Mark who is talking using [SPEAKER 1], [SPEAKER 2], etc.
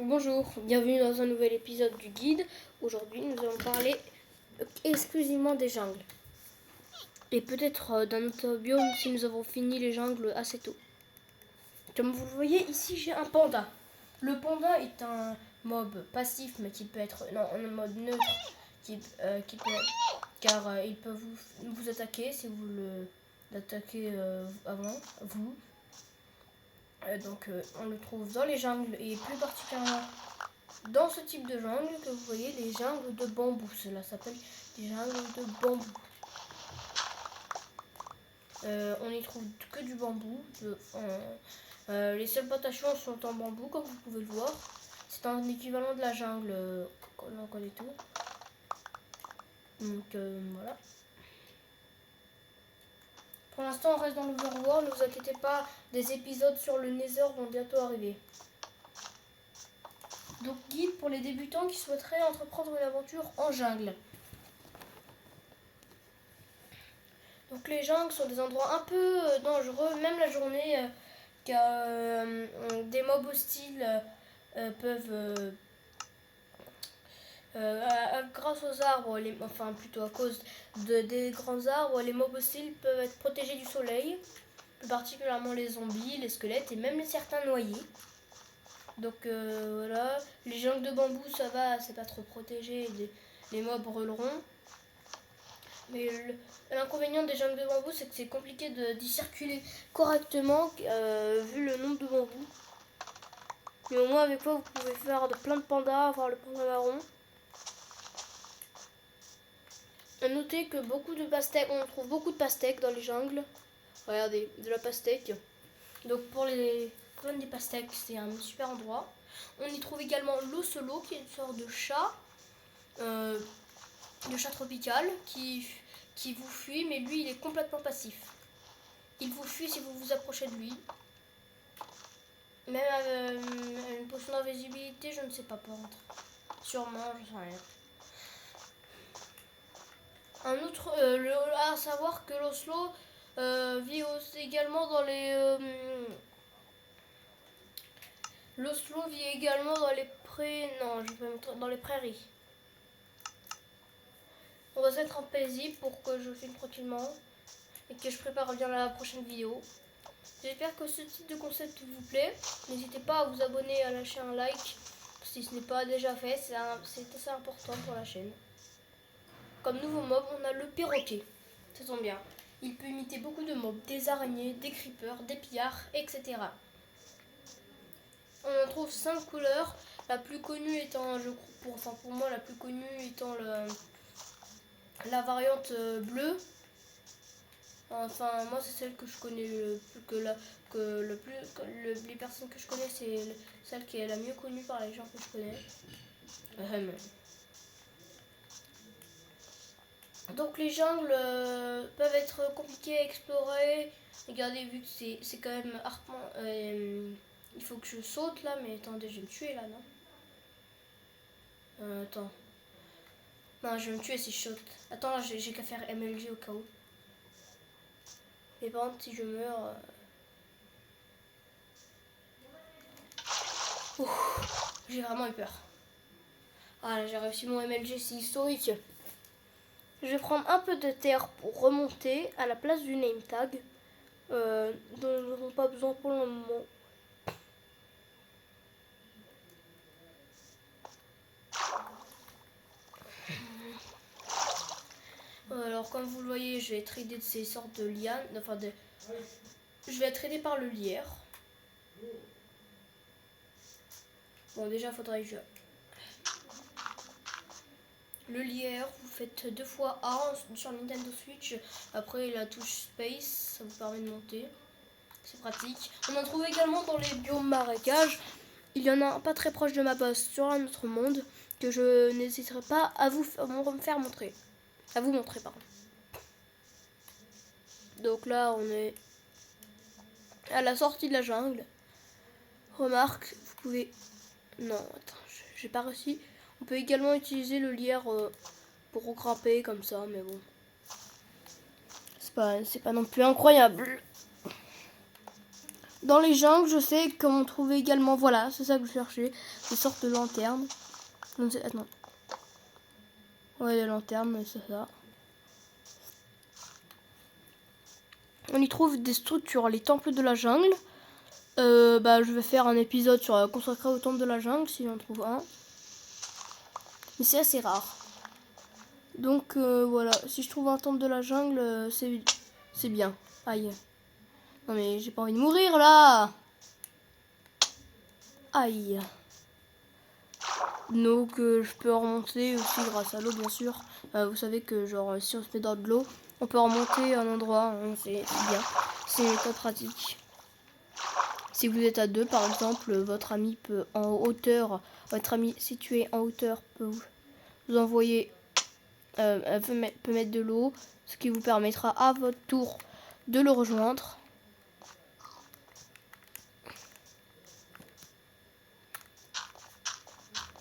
[SPEAKER 1] Bonjour, bienvenue dans un nouvel épisode du guide. Aujourd'hui, nous allons parler exclusivement des jungles. Et peut-être dans notre biome si nous avons fini les jungles assez tôt. Comme vous le voyez, ici j'ai un panda. Le panda est un mob passif, mais qui peut être en mode neutre, car il peut vous attaquer si vous l'attaquez avant vous. Donc on le trouve dans les jungles et plus particulièrement dans ce type de jungle que vous voyez, les jungles de bambou. Cela s'appelle des jungles de bambou. On n'y trouve que du bambou. Les seules plantations sont en bambou, comme vous pouvez le voir. C'est un équivalent de la jungle qu'on connaît tout. Donc voilà. Pour l'instant, on reste dans l'Overworld. Ne vous inquiétez pas, des épisodes sur le Nether vont bientôt arriver. Donc, guide pour les débutants qui souhaiteraient entreprendre une aventure en jungle. Donc, les jungles sont des endroits un peu dangereux, même la journée, car des mobs hostiles peuvent, grâce aux arbres, enfin plutôt à cause des grands arbres, les mobs hostiles peuvent être protégés du soleil, plus particulièrement les zombies, les squelettes et même certains noyés. Donc voilà, les jungles de bambou ça va, c'est pas trop protégé, les mobs brûleront. Mais l'inconvénient des jungles de bambou c'est que c'est compliqué d'y circuler correctement vu le nombre de bambous. Mais au moins avec quoi vous pouvez faire plein de pandas, avoir le panda marron. Notez que beaucoup de pastèques, on trouve beaucoup de pastèques dans les jungles. Regardez, de la pastèque. Donc pour les fans des pastèques, c'est un super endroit. On y trouve également l'ocelot, qui est une sorte de chat tropical qui vous fuit, mais lui il est complètement passif. Il vous fuit si vous vous approchez de lui. Même une potion d'invisibilité, je ne sais pas par contre. Sûrement, je sais rien. Un autre, à savoir que l'ocelot vit également dans les... l'ocelot vit également dans les dans les prairies. On va se mettre en paisible pour que je filme tranquillement et que je prépare bien la prochaine vidéo. J'espère que ce type de concept vous plaît. N'hésitez pas à vous abonner, à lâcher un like si ce n'est pas déjà fait. C'est assez important pour la chaîne. Comme nouveau mob, on a le perroquet. Ça tombe bien. Il peut imiter beaucoup de mobs, des araignées, des creepers, des pillards, etc. On en trouve 5 couleurs. La plus connue étant, pour moi, la plus connue étant la variante bleue. Enfin, moi, c'est celle que je connais les personnes que je connais, c'est celle qui est la mieux connue par les gens que je connais. Donc, les jungles peuvent être compliqués à explorer. Regardez, vu que c'est quand même hardement. Il faut que je saute là, mais attendez, je vais me tuer là, non? Attends. Non, je vais me tuer si je saute. Attends, là, j'ai qu'à faire MLG au cas où. Et par contre, si je meurs... j'ai vraiment eu peur. Ah là, j'ai réussi mon MLG, c'est historique. Je vais prendre un peu de terre pour remonter à la place du name tag. Dont nous n'avons pas besoin pour le moment. Alors comme vous le voyez, je vais être aidé de ces sortes de lianes. Je vais être aidé par le lierre. Bon, déjà faudrait que je... Le lierre, vous faites 2 fois A sur Nintendo Switch. Après la touche Space, ça vous permet de monter. C'est pratique. On en trouve également dans les biomes marécages. Il y en a un pas très proche de ma base sur un autre monde que je n'hésiterai pas à vous faire montrer. À vous montrer, pardon. Donc là, on est à la sortie de la jungle. Remarque, vous pouvez... Non, attends, j'ai pas réussi. On peut également utiliser le lierre pour grimper comme ça, mais bon. C'est pas non plus incroyable. Dans les jungles, je sais comment trouver également, voilà, c'est ça que je cherchais, des sortes de lanternes. Attends. Ouais, les lanternes, c'est ça. On y trouve des structures, les temples de la jungle. Je vais faire un épisode consacré au temple de la jungle, si j'en trouve un. Mais c'est assez rare. Donc voilà, si je trouve un temple de la jungle, c'est bien. Aïe. Non mais j'ai pas envie de mourir là. Aïe. Donc je peux remonter aussi grâce à l'eau bien sûr. Vous savez que genre si on se met dans de l'eau, on peut remonter à un endroit, hein, c'est bien. C'est une méthode pratique. Si vous êtes à deux par exemple, votre ami peut en hauteur, votre ami situé en hauteur peut vous envoyer, peut mettre de l'eau, ce qui vous permettra à votre tour de le rejoindre.